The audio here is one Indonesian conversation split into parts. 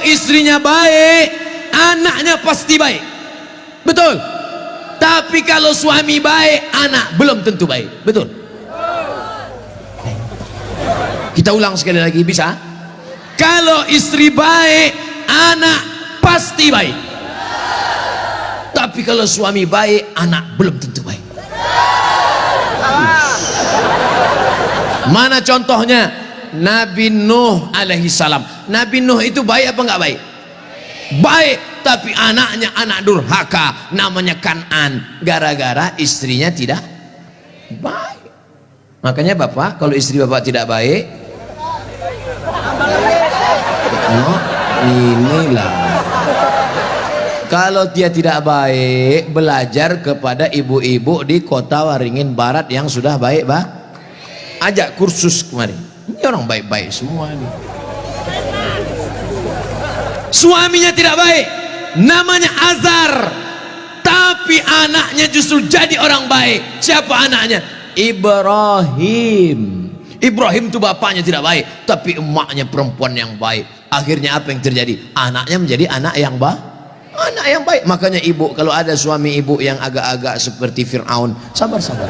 istrinya baik, anaknya pasti baik. Betul. Tapi kalau suami baik, anak belum tentu baik. Betul. Kita ulang sekali lagi, bisa? Kalau istri baik, anak pasti baik. Tapi kalau suami baik, anak belum tentu baik. Mana contohnya? Nabi Nuh alaihi salam. Nabi Nuh itu baik apa enggak baik? Baik, tapi anaknya anak durhaka, namanya Kan'an, gara-gara istrinya tidak baik. Makanya bapak, kalau istri bapak tidak baik, oh, inilah. Kalau dia tidak baik, belajar kepada ibu-ibu di kota Waringin Barat yang sudah baik, bah. Ajak kursus kemarin. Ini orang baik-baik semua nih. Suaminya tidak baik, namanya Azar, tapi anaknya justru jadi orang baik. Siapa anaknya? Ibrahim. Ibrahim itu bapaknya tidak baik, tapi emaknya perempuan yang baik. Akhirnya apa yang terjadi? Anaknya menjadi anak yang baik. Anak yang baik. Makanya ibu, kalau ada suami ibu yang agak-agak seperti Fir'aun, sabar-sabar.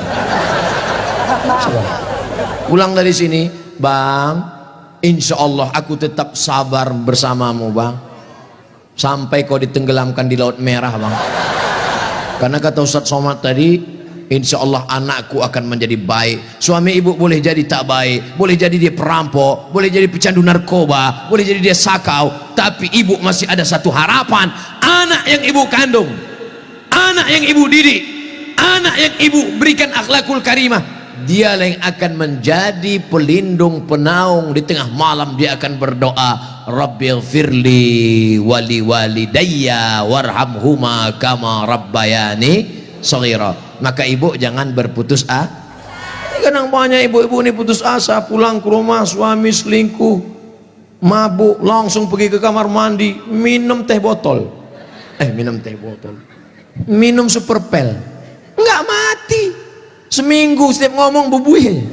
Sabar. Pulang dari sini, bang, insya Allah aku tetap sabar bersamamu, bang, sampai kau ditenggelamkan di Laut Merah, bang. Karena kata Ustadz Somad tadi, insya Allah anakku akan menjadi baik. Suami ibu boleh jadi tak baik, boleh jadi dia perampok, boleh jadi pecandu narkoba, boleh jadi dia sakau, tapi ibu masih ada satu harapan. Anak yang ibu kandung, anak yang ibu didik, anak yang ibu berikan akhlakul karimah, dia yang akan menjadi pelindung penaung. Di tengah malam dia akan berdoa, Rabbighfirli wali walidayya warhamhuma kama rabbayani shaghira. Maka ibu jangan berputus asa. Kadang banyak ibu-ibu ini putus asa, pulang ke rumah suami selingkuh, mabuk, langsung pergi ke kamar mandi, minum teh botol. Minum super pel. Enggak mati. Seminggu setiap ngomong bubuih.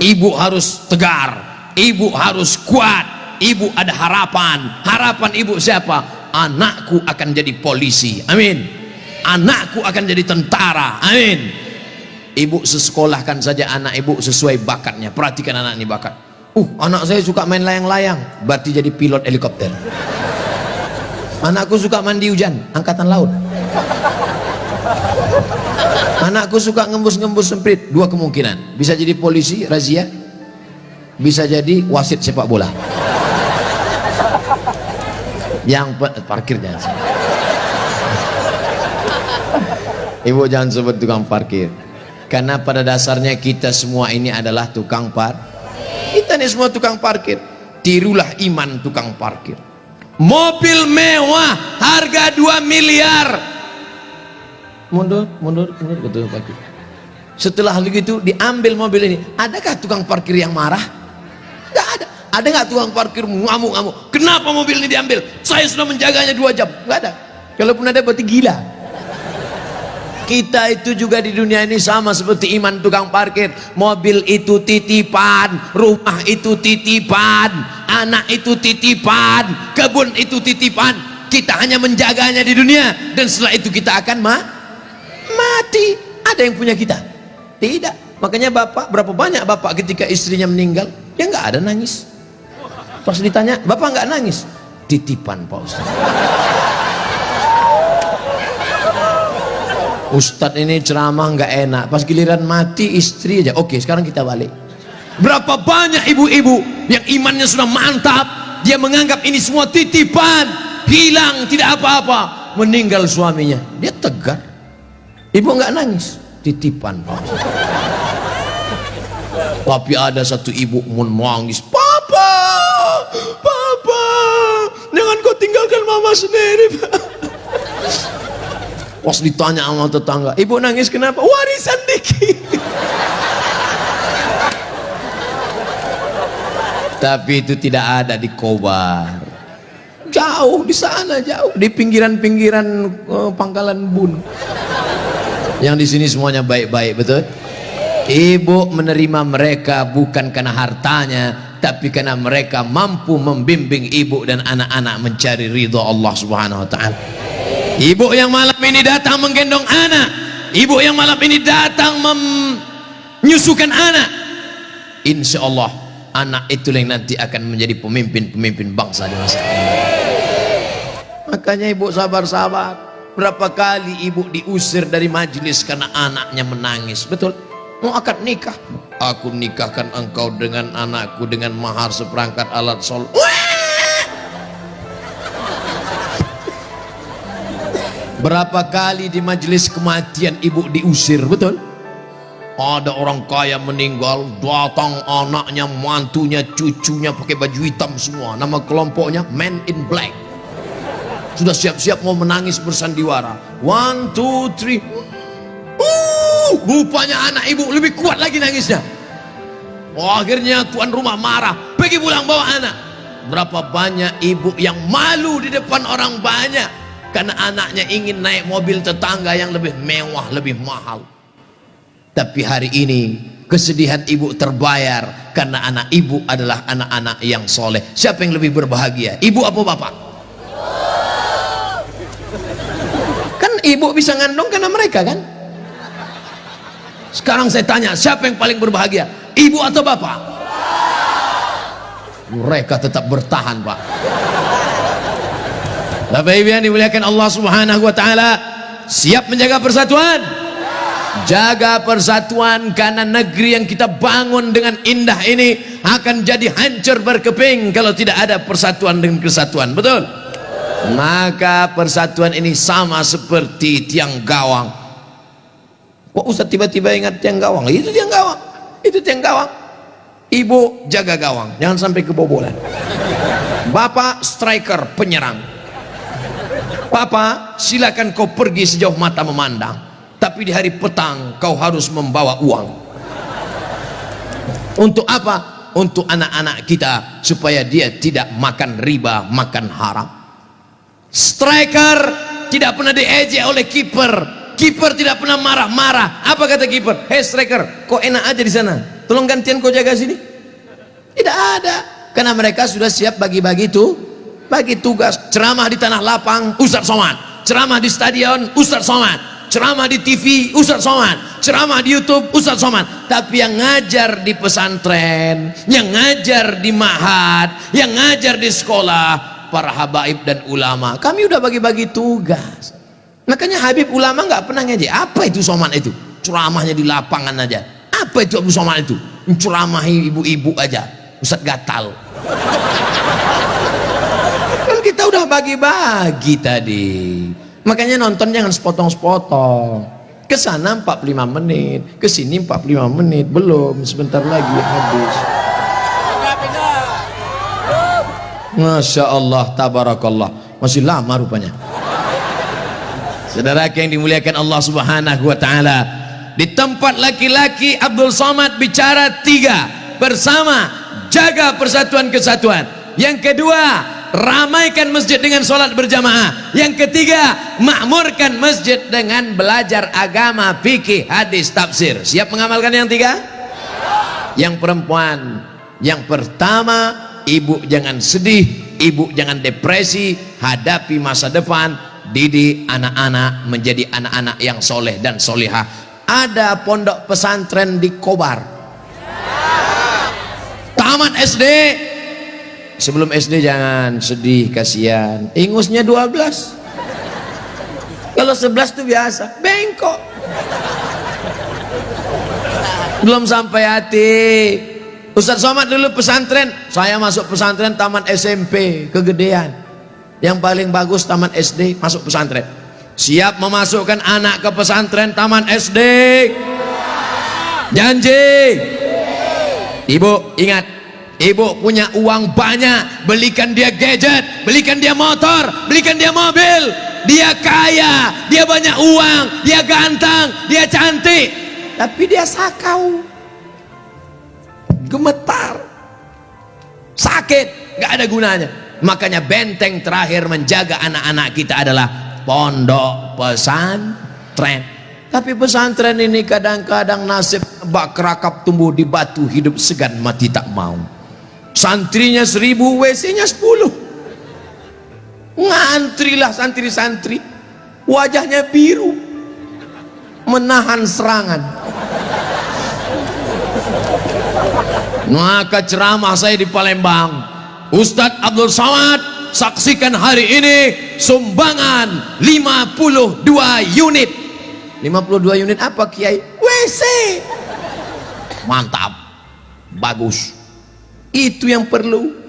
Ibu harus tegar, ibu harus kuat, ibu ada harapan. Harapan ibu siapa? Anakku akan jadi polisi, amin. Anakku akan jadi tentara, amin. Ibu sekolahkan saja anak ibu sesuai bakatnya. Perhatikan anak ini bakat. Anak saya suka main layang-layang, berarti jadi pilot helikopter. Anakku suka mandi hujan, angkatan laut. Anakku suka ngembus-ngembus semprit, dua kemungkinan, bisa jadi polisi razia, bisa jadi wasit sepak bola. Yang parkir jangan. Ibu jangan sebut tukang parkir, karena pada dasarnya kita semua ini adalah tukang parkir. Kita ini semua tukang parkir. Tirulah iman tukang parkir. Mobil mewah harga 2 miliar. Mundur betul parkir. Setelah begitu diambil mobil ini, adakah tukang parkir yang marah? Enggak ada. Ada nggak tukang parkir ngamuk-ngamuk? Kenapa mobil ini diambil? Saya sudah menjaganya 2 jam. Enggak ada. Kalaupun ada berarti gila. Kita itu juga di dunia ini sama seperti iman tukang parkir. Mobil itu titipan, rumah itu titipan, anak itu titipan, kebun itu titipan. Kita hanya menjaganya di dunia, dan setelah itu kita akan mati. Ada yang punya kita? Tidak. Makanya bapak, berapa banyak bapak ketika istrinya meninggal, ya nggak ada nangis. Pas ditanya, bapak nggak nangis? Titipan Pak Ustaz. Ustadz ini ceramah nggak enak, pas giliran mati istri aja. Oke, sekarang kita balik. Berapa banyak ibu-ibu yang imannya sudah mantap, dia menganggap ini semua titipan, hilang tidak apa-apa, meninggal suaminya, dia tegar. Ibu nggak nangis, titipan Pak. Tapi ada satu ibu menangis, papa, jangan kau tinggalkan mama sendiri, Pak. Pas ditanya sama tetangga, ibu nangis kenapa? Warisan dikit. Tapi itu tidak ada di Kobar, jauh di sana, jauh di pinggiran-pinggiran Pangkalan Bun. Yang di sini semuanya baik-baik, betul? Ibu menerima mereka bukan karena hartanya, tapi karena mereka mampu membimbing ibu dan anak-anak mencari ridho Allah Subhanahu wa taala. Ibu yang malam ini datang menggendong anak, ibu yang malam ini datang menyusukan anak, insya Allah anak itu yang nanti akan menjadi pemimpin bangsa di masa ini. Makanya ibu sabar-sabar. Berapa kali ibu diusir dari majelis karena anaknya menangis, betul? Mau akad nikah, aku nikahkan engkau dengan anakku dengan mahar seperangkat alat sholat. Berapa kali di majelis kematian ibu diusir, betul? Ada orang kaya meninggal, datang anaknya, mantunya, cucunya pakai baju hitam semua, nama kelompoknya Men in Black. Sudah siap-siap mau menangis bersandiwara. 1, 2, 3. Rupanya anak ibu lebih kuat lagi nangisnya. Akhirnya tuan rumah marah, pergi pulang bawa anak. Berapa banyak ibu yang malu di depan orang banyak karena anaknya ingin naik mobil tetangga yang lebih mewah, lebih mahal. Tapi hari ini kesedihan ibu terbayar karena anak ibu adalah anak-anak yang soleh. Siapa yang lebih berbahagia, ibu apa bapak? Kan ibu bisa ngandung karena mereka kan. Sekarang saya tanya, siapa yang paling berbahagia, ibu atau bapak? Mereka tetap bertahan, Pak. Bapak Ibu yang dimuliakan Allah Subhanahu wa taala, siap menjaga persatuan? Jaga persatuan, karena negeri yang kita bangun dengan indah ini akan jadi hancur berkeping kalau tidak ada persatuan dan kesatuan, betul? Maka persatuan ini sama seperti tiang gawang. Kok Ustaz tiba-tiba ingat tiang gawang? Itu tiang gawang, itu tiang gawang. Ibu jaga gawang, jangan sampai kebobolan. Bapak striker, penyerang. Papa silakan kau pergi sejauh mata memandang, tapi di hari petang kau harus membawa uang. Untuk apa? Untuk anak-anak kita, supaya dia tidak makan riba, makan haram. Striker tidak pernah diejek oleh kiper. Kiper tidak pernah marah-marah. Apa kata kiper? Hei striker, kok enak aja di sana, tolong gantian kau jaga sini. Tidak ada, karena mereka sudah siap bagi-bagi itu, bagi tugas. Ceramah di tanah lapang, Ustaz Somad. Ceramah di stadion, Ustaz Somad. Ceramah di TV, Ustaz Somad. Ceramah di YouTube, Ustaz Somad. Tapi yang ngajar di pesantren, yang ngajar di ma'had, yang ngajar di sekolah, para habaib dan ulama, kami udah bagi-bagi tugas. Makanya Habib ulama nggak pernah ngejek. Apa itu Somad itu? Ceramahnya di lapangan aja. Apa itu Abu Somad itu? Ceramahi ibu-ibu aja, Ustaz gatal. Kan kita udah bagi-bagi tadi. Makanya nonton jangan sepotong-sepotong. Kesana 45 menit, kesini 45 menit, belum, sebentar lagi habis. Masya Allah, tabarakallah, masih lama rupanya. Saudara yang dimuliakan Allah Subhanahu wa taala, di tempat laki-laki Abdul Somad bicara 3, bersama, jaga persatuan kesatuan. Yang kedua, ramaikan masjid dengan sholat berjamaah. Yang ketiga, makmurkan masjid dengan belajar agama, fikih, hadis, tafsir. Siap mengamalkan yang 3? Yang perempuan, yang pertama, ibu jangan sedih, ibu jangan depresi, hadapi masa depan. Didik anak-anak menjadi anak-anak yang soleh dan solihah. Ada pondok pesantren di Kobar. Tamat SD. Sebelum SD jangan sedih, kasihan. Ingusnya 12. Kalau 11 itu biasa, bengkok. Belum sampai hati. Ustaz Somad dulu pesantren, saya masuk pesantren tamat SMP, kegedean. Yang paling bagus taman SD, masuk pesantren. Siap memasukkan anak ke pesantren taman SD? Janji? Ibu ingat, ibu punya uang banyak, belikan dia gadget, belikan dia motor, belikan dia mobil. Dia kaya, dia banyak uang, dia ganteng, dia cantik, tapi dia sakau, gemetar, sakit, gak ada gunanya. Makanya benteng terakhir menjaga anak-anak kita adalah pondok pesantren. Tapi pesantren ini kadang-kadang nasib bak kerakap tumbuh di batu, hidup segan mati tak mau. Santrinya 1000, WC-nya 10. Ngantrilah santri-santri, wajahnya biru, menahan serangan. Maka ceramah saya di Palembang, Ustadz Abdul Somad, saksikan hari ini sumbangan 52 unit. 52 unit apa Kiai? WC. Mantap, bagus, itu yang perlu.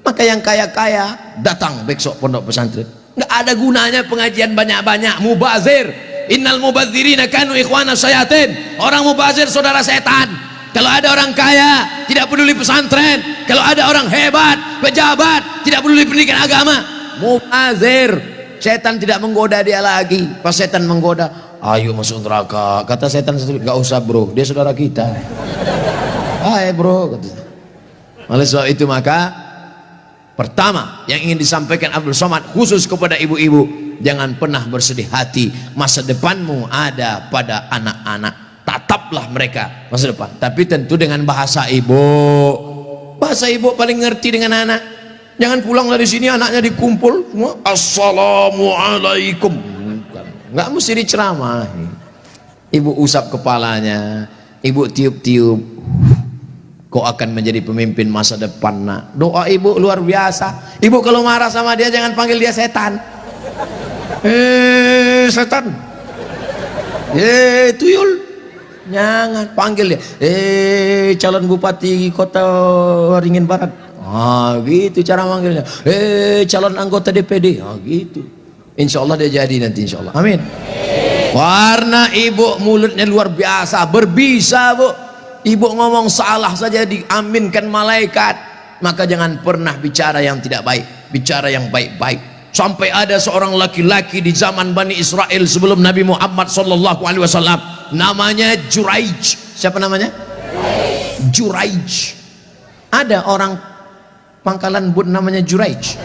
Maka yang kaya-kaya datang besok pondok pesantren. Nggak ada gunanya pengajian banyak-banyak, mubazir. Innal mubazirina kanu ikhwana syayatin. Orang mubazir saudara setan. Kalau ada orang kaya tidak peduli pesantren, kalau ada orang hebat pejabat tidak peduli pendidikan agama, mubazir. Setan tidak menggoda dia lagi. Pas setan menggoda, ayo masuk neraka, kata setan, nggak usah bro, dia saudara kita. Hai bro, kata. Oleh sebab itu maka pertama yang ingin disampaikan Abdul Somad khusus kepada ibu-ibu, jangan pernah bersedih hati. Masa depanmu ada pada anak-anak. Tataplah mereka masa depan, tapi tentu dengan bahasa ibu. Bahasa ibu paling ngerti dengan anak. Jangan pulang dari sini anaknya dikumpul semua assalamualaikum. Nggak mesti diceramahi. Ibu usap kepalanya, ibu tiup-tiup. Kau akan menjadi pemimpin masa depan nak. Doa ibu luar biasa. Ibu kalau marah sama dia jangan panggil dia setan. Setan. Tuyul. Jangan panggil dia. Calon bupati kota Waringin Barat. Gitu cara manggilnya. Calon anggota DPD. Gitu. Insya Allah dia jadi nanti insya Allah. Amin. Warna ibu mulutnya luar biasa, berbisa bu. Ibu ngomong salah saja diaminkan malaikat. Maka jangan pernah bicara yang tidak baik, bicara yang baik-baik. Sampai ada seorang laki-laki di zaman Bani Israel sebelum Nabi Muhammad SAW, namanya Juraij. Siapa namanya? Juraij. Ada orang Pangkalan Bun namanya Juraij?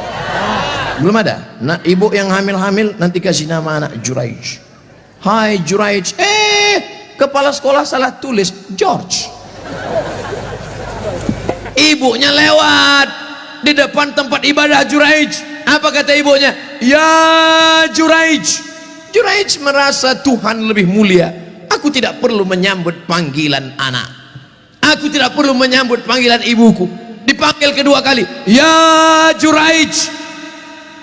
Belum ada. Nah, ibu yang hamil-hamil nanti kasih nama anak Juraij. Hai Juraij. Kepala sekolah salah tulis George. Ibunya lewat di depan tempat ibadah Juraij. Apa kata ibunya? Ya Juraij. Juraij merasa Tuhan lebih mulia. Aku tidak perlu menyambut panggilan anak. Aku tidak perlu menyambut panggilan ibuku. Dipanggil kedua kali. Ya Juraij.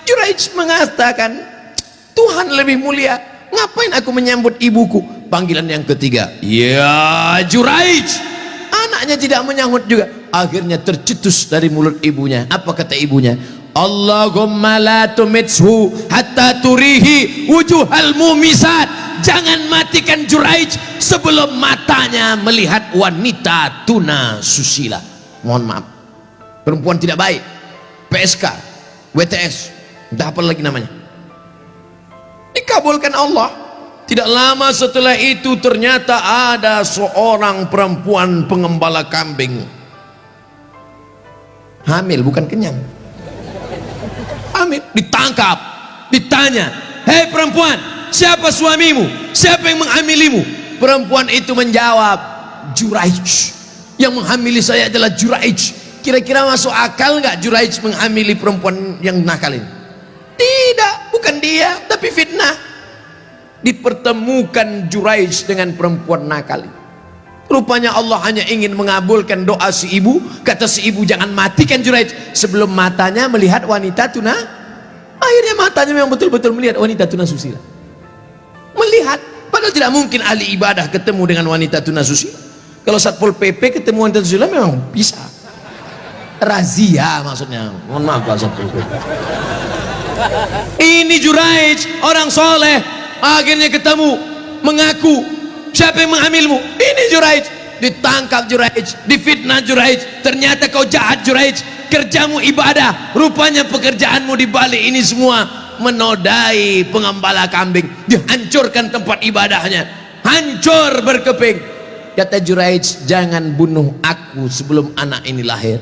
Juraij mengatakan Tuhan lebih mulia. Ngapain aku menyambut ibuku? Panggilan yang ketiga. Ya Juraij. Anaknya tidak menyambut juga. Akhirnya tercetus dari mulut ibunya. Apa kata ibunya? Allahumma la tumithu hatta turihi wujuhal mumisat. Jangan matikan Juraij sebelum matanya melihat wanita tuna susila. Mohon maaf, perempuan tidak baik, PSK, WTS, entah apa lagi namanya, dikabulkan Allah. Tidak lama setelah itu ternyata ada seorang perempuan pengembala kambing, hamil bukan kenyang, hamil, ditangkap, ditanya, hei perempuan, siapa suamimu? Siapa yang menghamilimu? Perempuan itu menjawab, Juraij. Yang menghamili saya adalah Juraij. Kira-kira masuk akal nggak Juraij menghamili perempuan yang nakal ini? Tidak, bukan dia, tapi fitnah. Dipertemukan Juraij dengan perempuan nakal. Rupanya Allah hanya ingin mengabulkan doa si ibu. Kata si ibu, jangan matikan Juraij sebelum matanya melihat wanita tuna. Akhirnya matanya memang betul-betul melihat wanita tuna susila. Melihat, padahal tidak mungkin ahli ibadah ketemu dengan wanita tuna susila. Kalau Satpol PP ketemu wanita susila memang bisa. Razia maksudnya. Mohon maaf Pak Satpol PP. Ini Juraij, orang soleh, akhirnya ketemu, mengaku, siapa yang menghamilmu? Ini Juraij. Ditangkap Juraij, difitnah Juraij. Ternyata kau jahat Juraij, kerjamu ibadah, rupanya pekerjaanmu di balik ini semua menodai pengembala kambing. Dihancurkan tempat ibadahnya, hancur berkeping. Kata Juraij, jangan bunuh aku sebelum anak ini lahir.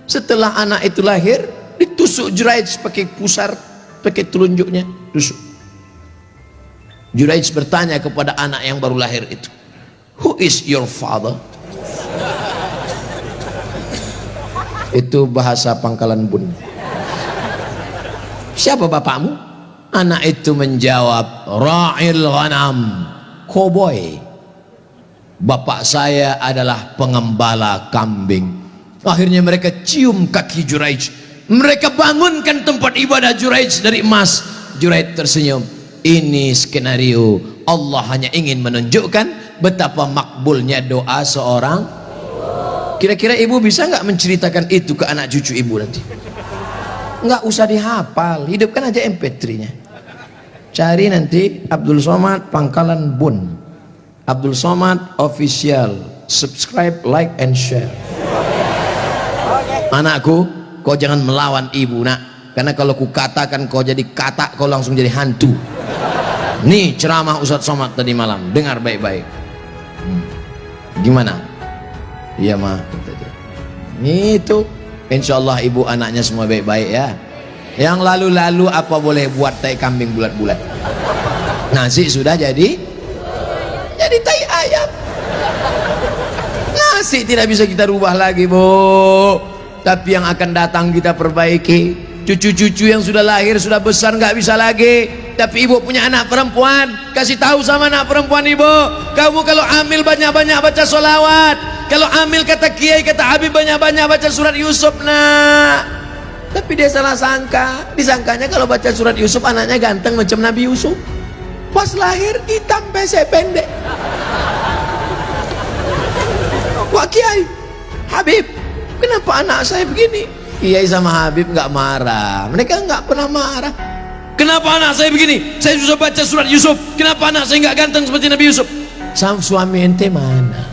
Setelah anak itu lahir, ditusuk Juraij pakai pusar, pakai telunjuknya, tusuk. Juraij bertanya kepada anak yang baru lahir itu, Who is your father? Itu bahasa Pangkalan Bun. Siapa bapakmu? Anak itu menjawab, ra'il ghanam, koboi. Bapak saya adalah pengembala kambing. Akhirnya mereka cium kaki Juraij. Mereka bangunkan tempat ibadah Juraij dari emas. Juraij tersenyum. Ini skenario. Allah hanya ingin menunjukkan betapa makbulnya doa seorang. Kira-kira ibu bisa nggak menceritakan itu ke anak cucu ibu nanti? Nggak usah dihafal, hidupkan aja MP3-nya. Cari nanti Abdul Somad Pangkalan Bun, Abdul Somad Official. Subscribe, like, and share. Anakku, kau jangan melawan ibu nak, karena kalau ku katakan kau jadi katak, kau langsung jadi hantu. Nih ceramah Ustadz Somad tadi malam, dengar baik-baik. Gimana? Iya mah, itu insyaallah ibu anaknya semua baik-baik ya. Yang lalu-lalu apa boleh buat tai kambing bulat-bulat. Nasi sudah jadi tai ayam. Nasi tidak bisa kita rubah lagi, Bu. Tapi yang akan datang kita perbaiki. Cucu-cucu yang sudah lahir, sudah besar nggak bisa lagi. Tapi ibu punya anak perempuan, kasih tahu sama anak perempuan ibu, kamu kalau hamil banyak-banyak baca sholawat. Kalau hamil kata kiai, kata Habib, banyak-banyak baca surat Yusuf nak. Tapi dia salah sangka. Disangkanya kalau baca surat Yusuf anaknya ganteng macam Nabi Yusuf. Pas lahir hitam pesek pendek. Wah kiai, Habib, kenapa anak saya begini? Kiai sama Habib nggak marah. Mereka nggak pernah marah. Kenapa anak saya begini? Saya susah baca surat Yusuf. Kenapa anak saya nggak ganteng seperti Nabi Yusuf? Suami ente mana?